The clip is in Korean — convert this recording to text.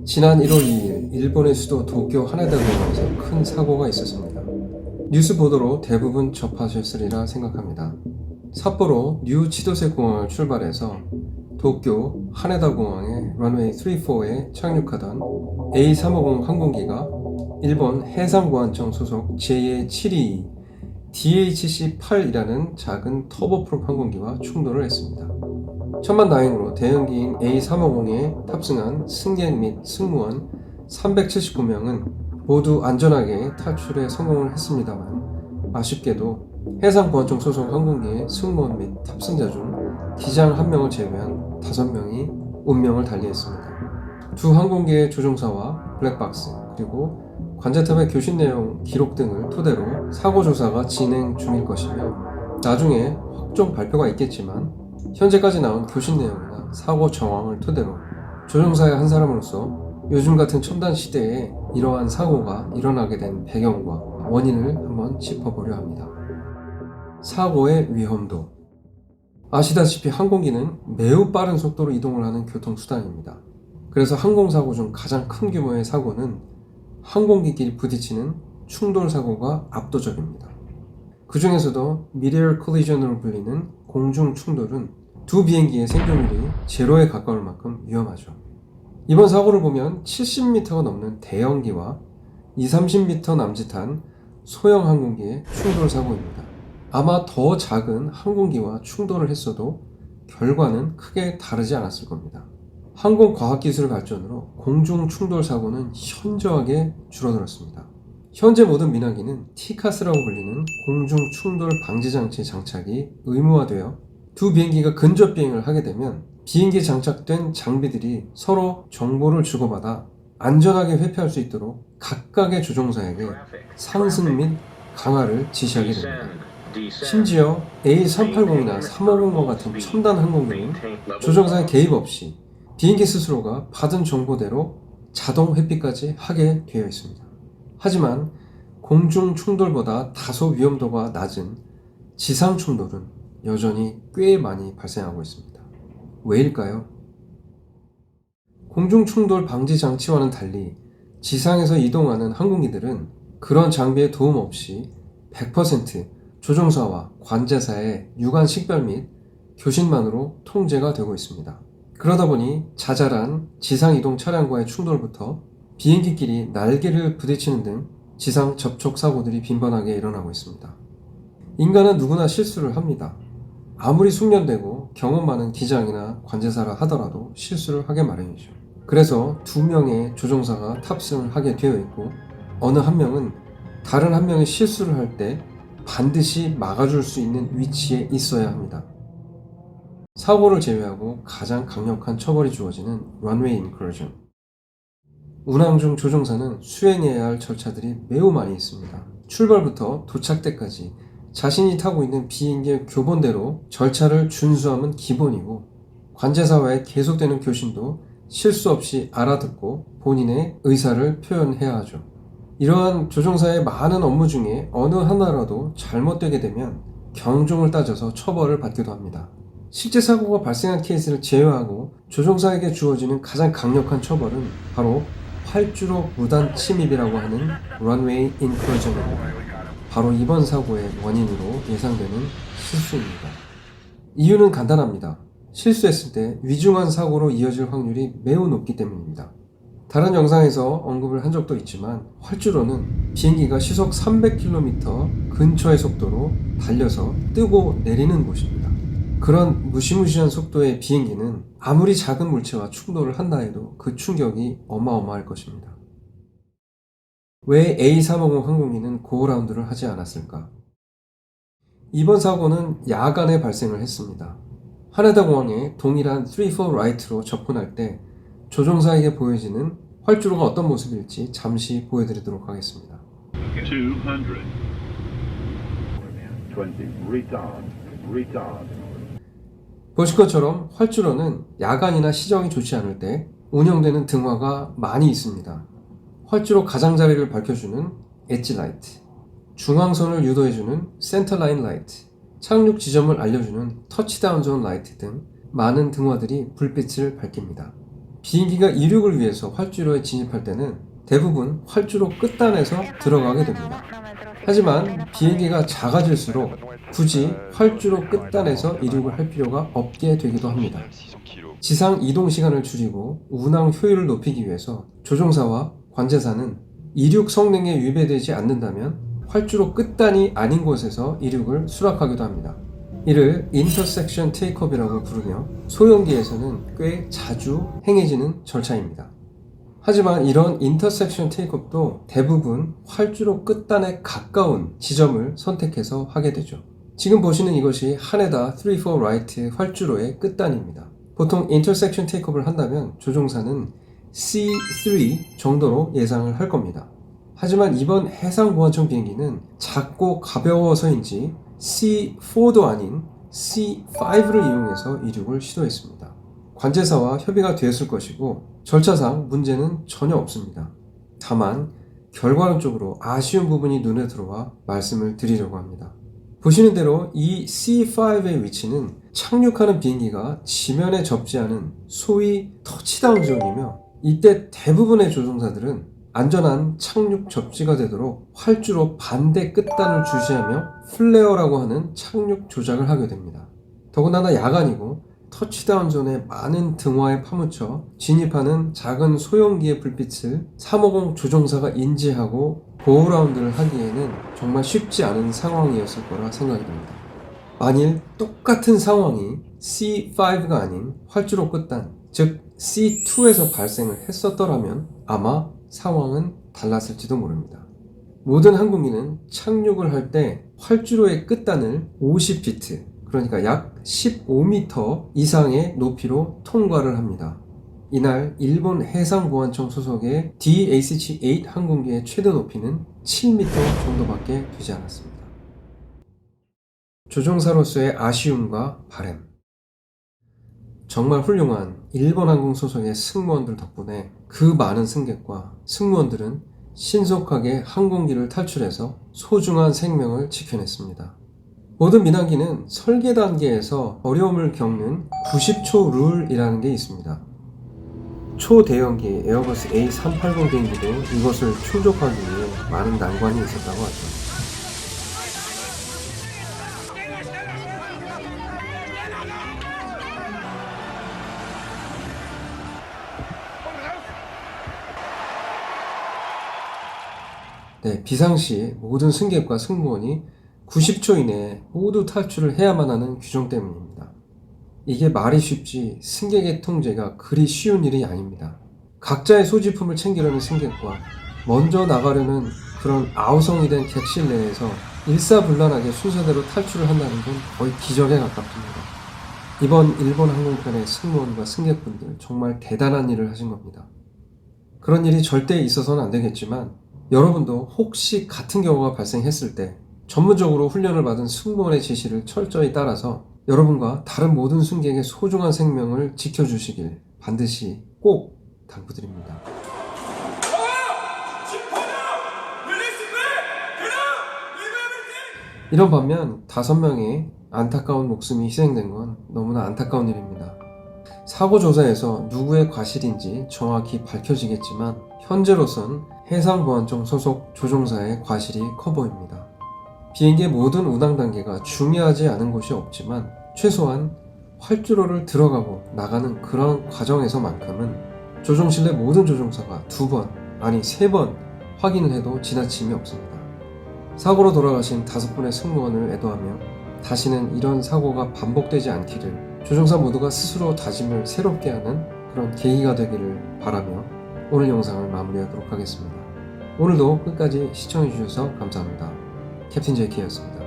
지난 1월 2일 일본의 수도 도쿄 하네다 공항에서 큰 사고가 있었습니다. 뉴스 보도로 대부분 접하셨으리라 생각합니다. 삿포로 뉴 치도세 공항을 출발해서 도쿄 하네다 공항의 런웨이 34에 착륙하던 A350 항공기가 일본 해상보안청 소속 JA722 DHC-8이라는 작은 터보프롭 항공기와 충돌을 했습니다. 천만다행으로 대형기인 A350에 탑승한 승객 및 승무원 379명은 모두 안전하게 탈출에 성공을 했습니다만, 아쉽게도 해상보안청 소속 항공기의 승무원 및 탑승자 중 기장 1명을 제외한 5명이 운명을 달리했습니다. 두 항공기의 조종사와 블랙박스 그리고 관제탑의 교신 내용 기록 등을 토대로 사고 조사가 진행 중일 것이며, 나중에 확정 발표가 있겠지만 현재까지 나온 교신 내용이나 사고 정황을 토대로 조종사의 한 사람으로서 요즘 같은 첨단 시대에 이러한 사고가 일어나게 된 배경과 원인을 한번 짚어보려 합니다. 사고의 위험도. 아시다시피 항공기는 매우 빠른 속도로 이동을 하는 교통수단입니다. 그래서 항공사고 중 가장 큰 규모의 사고는 항공기끼리 부딪히는 충돌 사고가 압도적입니다. 그 중에서도 미디얼 콜리전으로 불리는 공중 충돌은 두 비행기의 생존율이 제로에 가까울 만큼 위험하죠. 이번 사고를 보면 70m가 넘는 대형기와 20-30m 남짓한 소형 항공기의 충돌 사고입니다. 아마 더 작은 항공기와 충돌을 했어도 결과는 크게 다르지 않았을 겁니다. 항공과학기술 발전으로 공중 충돌 사고는 현저하게 줄어들었습니다. 현재 모든 민항기는 티카스라고 불리는 공중 충돌 방지 장치 장착이 의무화되어 두 비행기가 근접 비행을 하게 되면 비행기에 장착된 장비들이 서로 정보를 주고받아 안전하게 회피할 수 있도록 각각의 조종사에게 상승 및 강하를 지시하게 됩니다. 심지어 A380이나 350과 같은 첨단 항공기는 조종사의 개입 없이 비행기 스스로가 받은 정보대로 자동 회피까지 하게 되어 있습니다. 하지만 공중 충돌보다 다소 위험도가 낮은 지상 충돌은 여전히 꽤 많이 발생하고 있습니다. 왜일까요? 공중 충돌 방지 장치와는 달리 지상에서 이동하는 항공기들은 그런 장비의 도움 없이 100% 조종사와 관제사의 유관 식별 및 교신만으로 통제가 되고 있습니다. 그러다 보니 자잘한 지상 이동 차량과의 충돌부터 비행기끼리 날개를 부딪히는 등 지상 접촉 사고들이 빈번하게 일어나고 있습니다. 인간은 누구나 실수를 합니다. 아무리 숙련되고 경험 많은 기장이나 관제사라 하더라도 실수를 하게 마련이죠. 그래서 2명의 조종사가 탑승을 하게 되어 있고, 어느 한 명은 다른 한 명이 실수를 할 때 반드시 막아줄 수 있는 위치에 있어야 합니다. 사고를 제외하고 가장 강력한 처벌이 주어지는 런웨이 인크루전. 운항 중 조종사는 수행해야 할 절차들이 매우 많이 있습니다. 출발부터 도착 때까지 자신이 타고 있는 비행기의 교본대로 절차를 준수하면 기본이고, 관제사와의 계속되는 교신도 실수 없이 알아듣고 본인의 의사를 표현해야 하죠. 이러한 조종사의 많은 업무 중에 어느 하나라도 잘못되게 되면 경종을 따져서 처벌을 받기도 합니다. 실제 사고가 발생한 케이스를 제외하고 조종사에게 주어지는 가장 강력한 처벌은 바로 활주로 무단 침입이라고 하는 런웨이 인크루전입니다. 바로 이번 사고의 원인으로 예상되는 실수입니다. 이유는 간단합니다. 실수했을 때 위중한 사고로 이어질 확률이 매우 높기 때문입니다. 다른 영상에서 언급을 한 적도 있지만, 활주로는 비행기가 시속 300km 근처의 속도로 달려서 뜨고 내리는 곳입니다. 그런 무시무시한 속도의 비행기는 아무리 작은 물체와 충돌을 한다 해도 그 충격이 어마어마할 것입니다. 왜 A350 항공기는 고라운드를 하지 않았을까? 이번 사고는 야간에 발생을 했습니다. 하네다 공항에 동일한 34 라이트로 접근할 때 조종사에게 보여지는 활주로가 어떤 모습일지 잠시 보여드리도록 하겠습니다. 220, retard. 보실 것처럼 활주로는 야간이나 시정이 좋지 않을 때 운영되는 등화가 많이 있습니다. 활주로 가장자리를 밝혀주는 엣지 라이트, 중앙선을 유도해주는 센터 라인 라이트, 착륙 지점을 알려주는 터치다운 존 라이트 등 많은 등화들이 불빛을 밝힙니다. 비행기가 이륙을 위해서 활주로에 진입할 때는 대부분 활주로 끝단에서 들어가게 됩니다. 하지만 비행기가 작아질수록 굳이 활주로 끝단에서 이륙을 할 필요가 없게 되기도 합니다. 지상 이동 시간을 줄이고 운항 효율을 높이기 위해서 조종사와 관제사는 이륙 성능에 위배되지 않는다면 활주로 끝단이 아닌 곳에서 이륙을 수락하기도 합니다. 이를 인터섹션 테이크업이라고 부르며 소형기에서는 꽤 자주 행해지는 절차입니다. 하지만 이런 인터섹션 테이크업도 대부분 활주로 끝단에 가까운 지점을 선택해서 하게 되죠. 지금 보시는 이것이 하네다 34 라이트 활주로의 끝단입니다. 보통 인터섹션 테이크업을 한다면 조종사는 C3 정도로 예상을 할 겁니다. 하지만 이번 해상보안청 비행기는 작고 가벼워서인지 C4도 아닌 C5를 이용해서 이륙을 시도했습니다. 관제사와 협의가 되었을 것이고 절차상 문제는 전혀 없습니다. 다만 결과론적으로 아쉬운 부분이 눈에 들어와 말씀을 드리려고 합니다. 보시는 대로 이 C5의 위치는 착륙하는 비행기가 지면에 접지하는 소위 터치다운 존이며 이때 대부분의 조종사들은 안전한 착륙 접지가 되도록 활주로 반대 끝단을 주시하며 플레어라고 하는 착륙 조작을 하게 됩니다. 더군다나 야간이고 터치다운 존에 많은 등화에 파묻혀 진입하는 작은 소형기의 불빛을 350 조종사가 인지하고 고어라운드를 하기에는 정말 쉽지 않은 상황이었을 거라 생각이 듭니다. 만일 똑같은 상황이 C5가 아닌 활주로 끝단, 즉 C2에서 발생을 했었더라면 아마 상황은 달랐을지도 모릅니다. 모든 항공기는 착륙을 할 때 활주로의 끝단을 50피트, 그러니까 약 15m 이상의 높이로 통과를 합니다. 이날 일본 해상보안청 소속의 DHH-8 항공기의 최대 높이는 7m 정도밖에 되지 않았습니다. 조종사로서의 아쉬움과 바람. 정말 훌륭한 일본 항공 소속의 승무원들 덕분에 그 많은 승객과 승무원들은 신속하게 항공기를 탈출해서 소중한 생명을 지켜냈습니다. 모든 민항기는 설계 단계에서 어려움을 겪는 90초 룰이라는 게 있습니다. 초대형기 에어버스 A380 비행기도 이것을 충족하기 위해 많은 난관이 있었다고 하죠. 네, 비상시 모든 승객과 승무원이 90초 이내에 모두 탈출을 해야만 하는 규정 때문입니다. 이게 말이 쉽지 승객의 통제가 그리 쉬운 일이 아닙니다. 각자의 소지품을 챙기려는 승객과 먼저 나가려는 그런 아우성이 된 객실 내에서 일사불란하게 순서대로 탈출을 한다는 건 거의 기적에 가깝습니다. 이번 일본 항공편의 승무원과 승객분들 정말 대단한 일을 하신 겁니다. 그런 일이 절대 있어서는 안 되겠지만 여러분도 혹시 같은 경우가 발생했을 때 전문적으로 훈련을 받은 승무원의 지시를 철저히 따라서 여러분과 다른 모든 승객의 소중한 생명을 지켜주시길 반드시 꼭 당부드립니다. 이런 반면 5명의 안타까운 목숨이 희생된 건 너무나 안타까운 일입니다. 사고 조사에서 누구의 과실인지 정확히 밝혀지겠지만 현재로선 해상보안청 소속 조종사의 과실이 커 보입니다. 비행기의 모든 운항 단계가 중요하지 않은 곳이 없지만 최소한 활주로를 들어가고 나가는 그런 과정에서만큼은 조종실 내 모든 조종사가 2번, 아니 3번 확인을 해도 지나침이 없습니다. 사고로 돌아가신 5분의 승무원을 애도하며 다시는 이런 사고가 반복되지 않기를 조종사 모두가 스스로 다짐을 새롭게 하는 그런 계기가 되기를 바라며 오늘 영상을 마무리하도록 하겠습니다. 오늘도 끝까지 시청해주셔서 감사합니다. 캡틴 제이키였습니다.